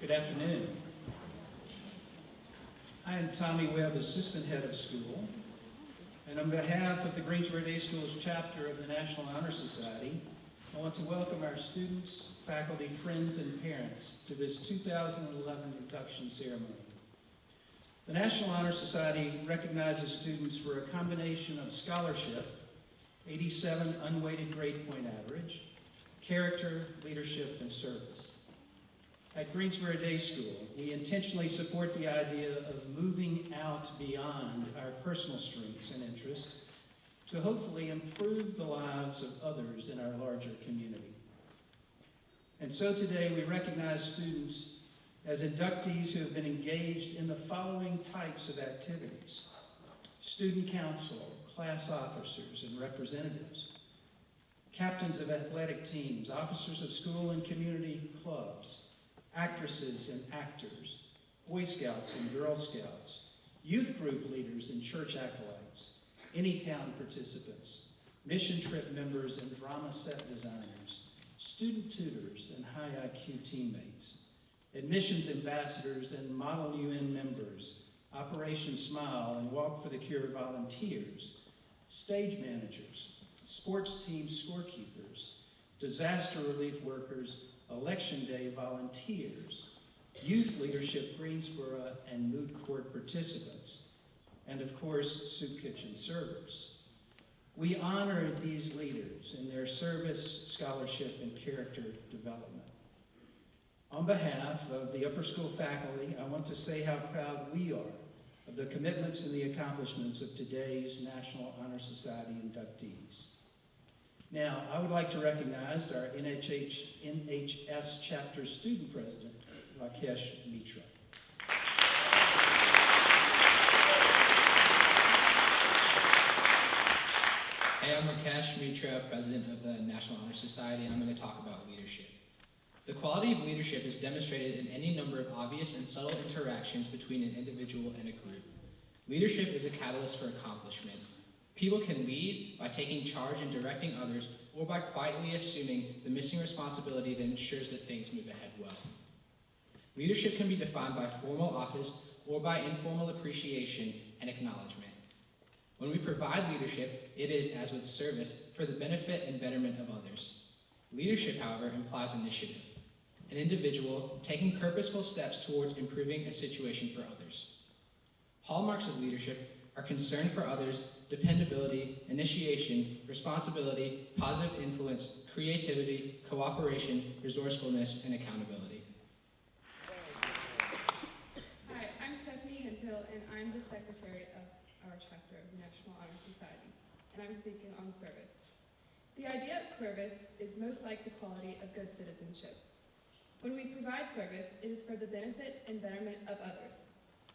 Good afternoon. I am Tommy Webb, Assistant Head of School, and on behalf of the Greensboro Day Schools chapter of the National Honor Society, I want to welcome our students, faculty, friends, and parents to this 2011 induction ceremony. The National Honor Society recognizes students for a combination of scholarship, 87 unweighted grade point average, character, leadership, and service. At Greensboro Day School, we intentionally support the idea of moving out beyond our personal strengths and interests to hopefully improve the lives of others in our larger community. And so today we recognize students as inductees who have been engaged in the following types of activities: student council, class officers and representatives, captains of athletic teams, officers of school and community clubs, actresses and actors, Boy Scouts and Girl Scouts, youth group leaders and church acolytes, Anytown participants, mission trip members and drama set designers, student tutors and high IQ teammates, admissions ambassadors and Model UN members, Operation Smile and Walk for the Cure volunteers, stage managers, sports team scorekeepers, disaster relief workers, Election Day volunteers, Youth Leadership Greensboro and Moot Court participants, and of course, soup kitchen servers. We honor these leaders in their service, scholarship, and character development. On behalf of the upper school faculty, I want to say how proud we are of the commitments and the accomplishments of today's National Honor Society inductees. Now, I would like to recognize our NHS chapter student president, Rakesh Mitra. Hey, I'm Rakesh Mitra, president of the National Honor Society, and I'm going to talk about leadership. The quality of leadership is demonstrated in any number of obvious and subtle interactions between an individual and a group. Leadership is a catalyst for accomplishment. People can lead by taking charge and directing others, or by quietly assuming the missing responsibility that ensures that things move ahead well. Leadership can be defined by formal office or by informal appreciation and acknowledgement. When we provide leadership, it is, as with service, for the benefit and betterment of others. Leadership, however, implies initiative, an individual taking purposeful steps towards improving a situation for others. Hallmarks of leadership are concern for others, dependability, initiation, responsibility, positive influence, creativity, cooperation, resourcefulness, and accountability. Hi, I'm Stephanie Hemphill, and I'm the secretary of our chapter of the National Honor Society, and I'm speaking on service. The idea of service is most like the quality of good citizenship. When we provide service, it is for the benefit and betterment of others.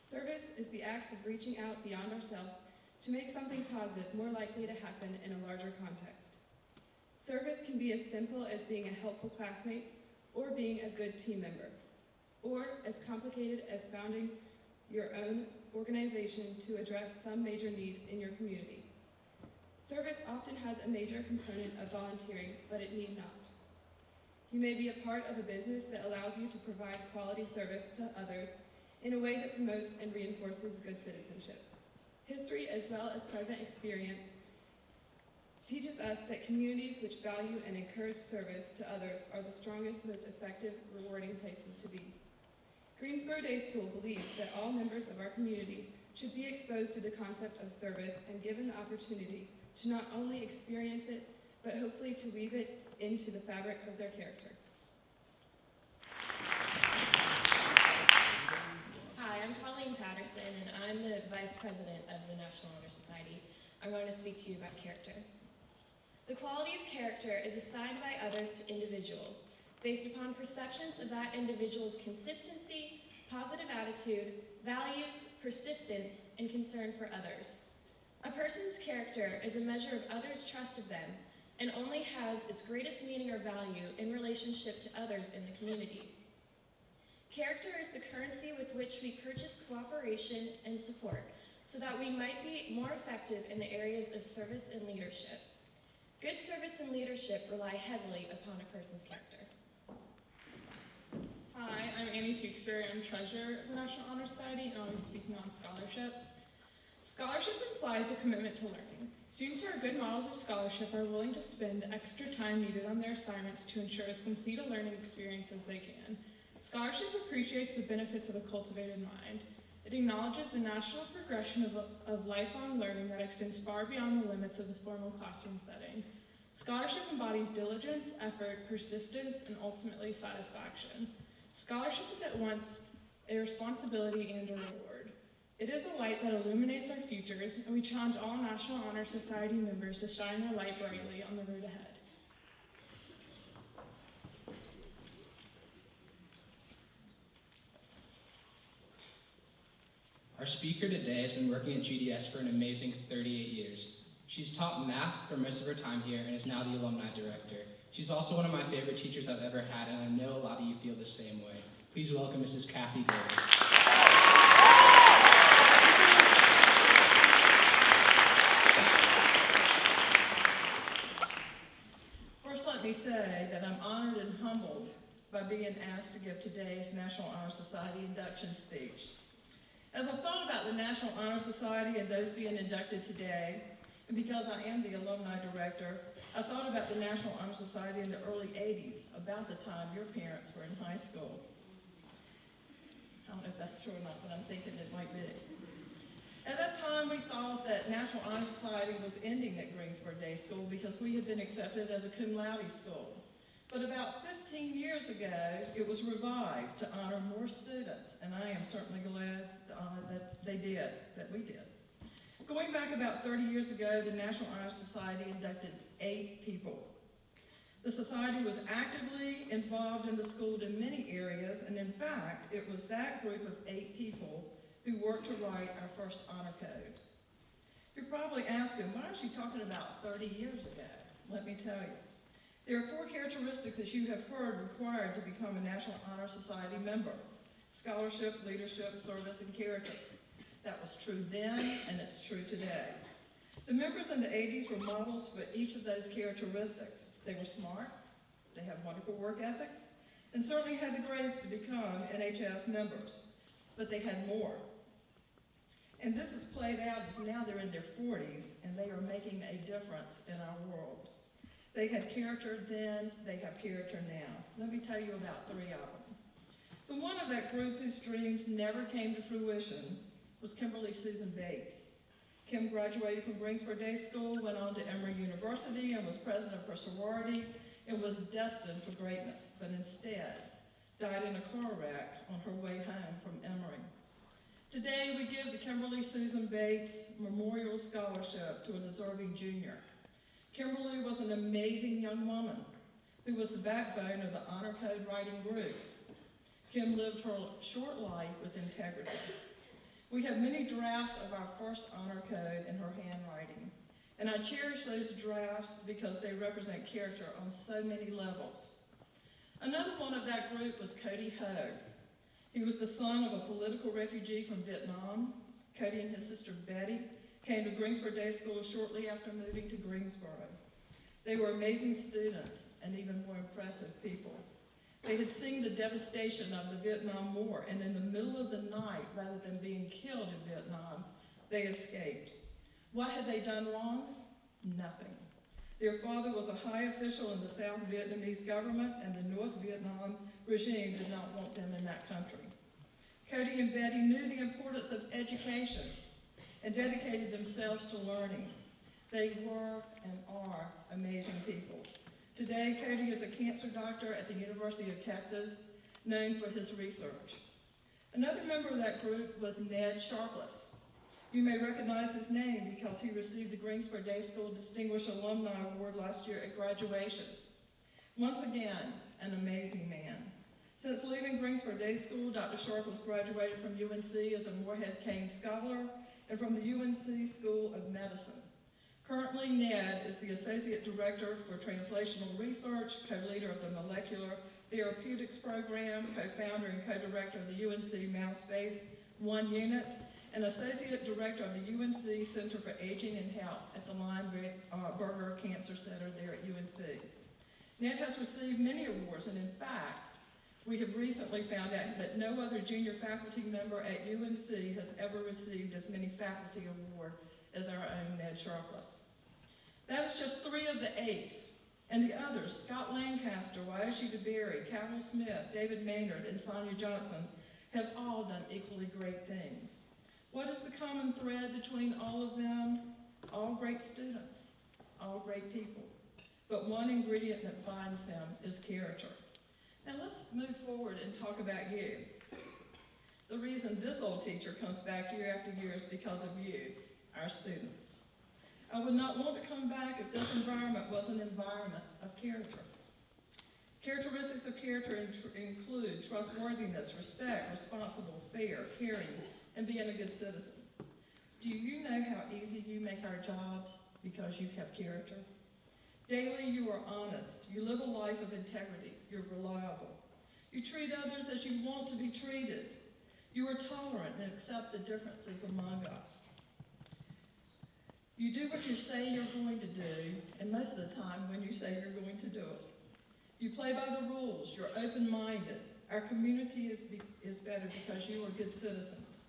Service is the act of reaching out beyond ourselves to make something positive more likely to happen in a larger context. Service can be as simple as being a helpful classmate or being a good team member, or as complicated as founding your own organization to address some major need in your community. Service often has a major component of volunteering, but it need not. You may be a part of a business that allows you to provide quality service to others in a way that promotes and reinforces good citizenship. History, as well as present experience, teaches us that communities which value and encourage service to others are the strongest, most effective, rewarding places to be. Greensboro Day School believes that all members of our community should be exposed to the concept of service and given the opportunity to not only experience it, but hopefully to weave it into the fabric of their character. Hi, I'm Colleen Patterson, and I'm the Vice President of the National Honor Society. I'm going to speak to you about character. The quality of character is assigned by others to individuals based upon perceptions of that individual's consistency, positive attitude, values, persistence, and concern for others. A person's character is a measure of others' trust of them and only has its greatest meaning or value in relationship to others in the community. Character is the currency with which we purchase cooperation and support so that we might be more effective in the areas of service and leadership. Good service and leadership rely heavily upon a person's character. Hi, I'm Annie Tewksbury. I'm treasurer of the National Honor Society, and I'll be speaking on scholarship. Scholarship implies a commitment to learning. Students who are good models of scholarship are willing to spend extra time needed on their assignments to ensure as complete a learning experience as they can. Scholarship appreciates the benefits of a cultivated mind. It acknowledges the national progression of lifelong learning that extends far beyond the limits of the formal classroom setting. Scholarship embodies diligence, effort, persistence, and ultimately satisfaction. Scholarship is at once a responsibility and a reward. It is a light that illuminates our futures, and we challenge all National Honor Society members to shine their light brightly on the road ahead. Our speaker today has been working at GDS for an amazing 38 years. She's taught math for most of her time here and is now the Alumni Director. She's also one of my favorite teachers I've ever had, and I know a lot of you feel the same way. Please welcome Mrs. Kathy Davis. First, let me say that I'm honored and humbled by being asked to give today's National Honor Society induction speech. As I've thought about the National Honor Society and those being inducted today, and because I am the Alumni Director, I thought about the National Honor Society in the early 80s, about the time your parents were in high school. I don't know if that's true or not, but I'm thinking it might be. At that time, we thought that National Honor Society was ending at Greensboro Day School because we had been accepted as a cum laude school. But about 15 years ago, it was revived to honor more students, and I am certainly glad that we did. Going back about 30 years ago, the National Honor Society inducted 8 people. The society was actively involved in the school in many areas, and in fact, it was that group of 8 people who worked to write our first honor code. You're probably asking, why is she talking about 30 years ago? Let me tell you. There are 4 characteristics, as you have heard, required to become a National Honor Society member: scholarship, leadership, service, and character. That was true then, and it's true today. The members in the 80s were models for each of those characteristics. They were smart, they had wonderful work ethics, and certainly had the grace to become NHS members. But they had more. And this is played out as now they're in their 40s, and they are making a difference in our world. They had character then, they have character now. Let me tell you about 3 of them. The one of that group whose dreams never came to fruition was Kimberly Susan Bates. Kim graduated from Greensboro Day School, went on to Emory University, and was president of her sorority, and was destined for greatness, but instead died in a car wreck on her way home from Emory. Today, we give the Kimberly Susan Bates Memorial Scholarship to a deserving junior. Kimberly was an amazing young woman who was the backbone of the honor code writing group. Kim lived her short life with integrity. We have many drafts of our first honor code in her handwriting, and I cherish those drafts because they represent character on so many levels. Another one of that group was Cody Hogue. He was the son of a political refugee from Vietnam. Cody and his sister Betty came to Greensboro Day School shortly after moving to Greensboro. They were amazing students and even more impressive people. They had seen the devastation of the Vietnam War, and in the middle of the night, rather than being killed in Vietnam, they escaped. What had they done wrong? Nothing. Their father was a high official in the South Vietnamese government, and the North Vietnam regime did not want them in that country. Cody and Betty knew the importance of education and dedicated themselves to learning. They were and are amazing people. Today, Cody is a cancer doctor at the University of Texas, known for his research. Another member of that group was Ned Sharples. You may recognize his name because he received the Greensboro Day School Distinguished Alumni Award last year at graduation. Once again, an amazing man. Since leaving Greensboro Day School, Dr. Sharples graduated from UNC as a Moorhead Kane Scholar and from the UNC School of Medicine. Currently, Ned is the Associate Director for Translational Research, co-leader of the Molecular Therapeutics Program, co-founder and co-director of the UNC Mouse Space 1 unit, and Associate Director of the UNC Center for Aging and Health at the Lineberger Cancer Center there at UNC. Ned has received many awards, and in fact, We have recently found out that no other junior faculty member at UNC has ever received as many faculty awards as our own Ned Sharples. That is just 3 of the 8. And the others, Scott Lancaster, Wyoshi DeBerry, Calvin Smith, David Maynard, and Sonia Johnson, have all done equally great things. What is the common thread between all of them? All great students, all great people. But one ingredient that binds them is character. Now let's move forward and talk about you. The reason this old teacher comes back year after year is because of you, our students. I would not want to come back if this environment was an environment of character. Characteristics of character include trustworthiness, respect, responsible, fair, caring, and being a good citizen. Do you know how easy you make our jobs because you have character? Daily you are honest, you live a life of integrity, you're reliable. You treat others as you want to be treated. You are tolerant and accept the differences among us. You do what you say you're going to do, and most of the time when you say you're going to do it. You play by the rules, you're open-minded. Our community is better because you are good citizens.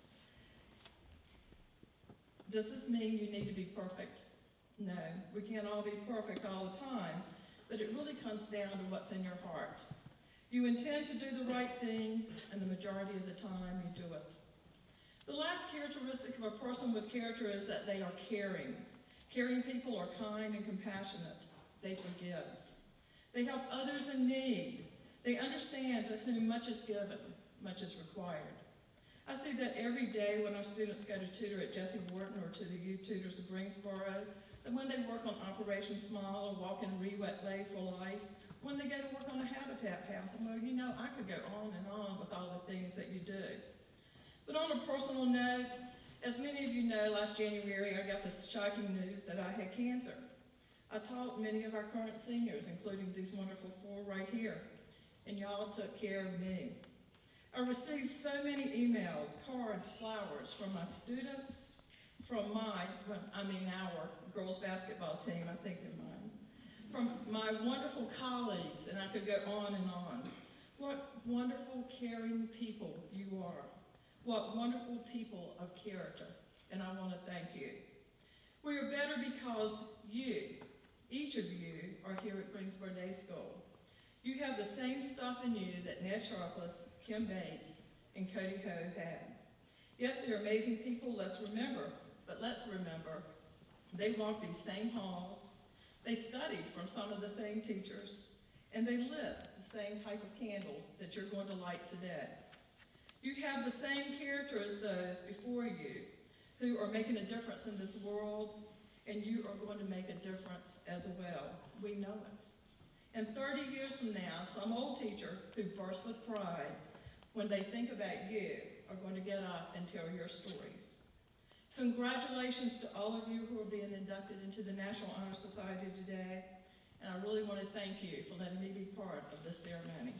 Does this mean you need to be perfect? No, we can't all be perfect all the time, but it really comes down to what's in your heart. You intend to do the right thing, and the majority of the time you do it. The last characteristic of a person with character is that they are caring. Caring people are kind and compassionate. They forgive. They help others in need. They understand to whom much is given, much is required. I see that every day when our students go to tutor at Jesse Wharton or to the youth tutors of Greensboro, and when they work on Operation Smile or walk in Relay for Life, when they go to work on a Habitat House, and well, you know, I could go on and on with all the things that you do. But on a personal note, as many of you know, last January I got this shocking news that I had cancer. I taught many of our current seniors, including these wonderful 4 right here, and y'all took care of me. I received so many emails, cards, flowers from my students, from our girls basketball team, I think they're mine, from my wonderful colleagues, and I could go on and on. What wonderful, caring people you are. What wonderful people of character, and I want to thank you. We are better because you, each of you, are here at Greensboro Day School. You have the same stuff in you that Ned Sharples, Kim Bates, and Cody Ho had. Yes, they're amazing people, let's remember, they walked these same halls, they studied from some of the same teachers, and they lit the same type of candles that you're going to light today. You have the same character as those before you who are making a difference in this world, and you are going to make a difference as well. We know it. And 30 years from now, some old teacher who bursts with pride when they think about you are going to get up and tell your stories. Congratulations to all of you who are being inducted into the National Honor Society today, and I really want to thank you for letting me be part of this ceremony.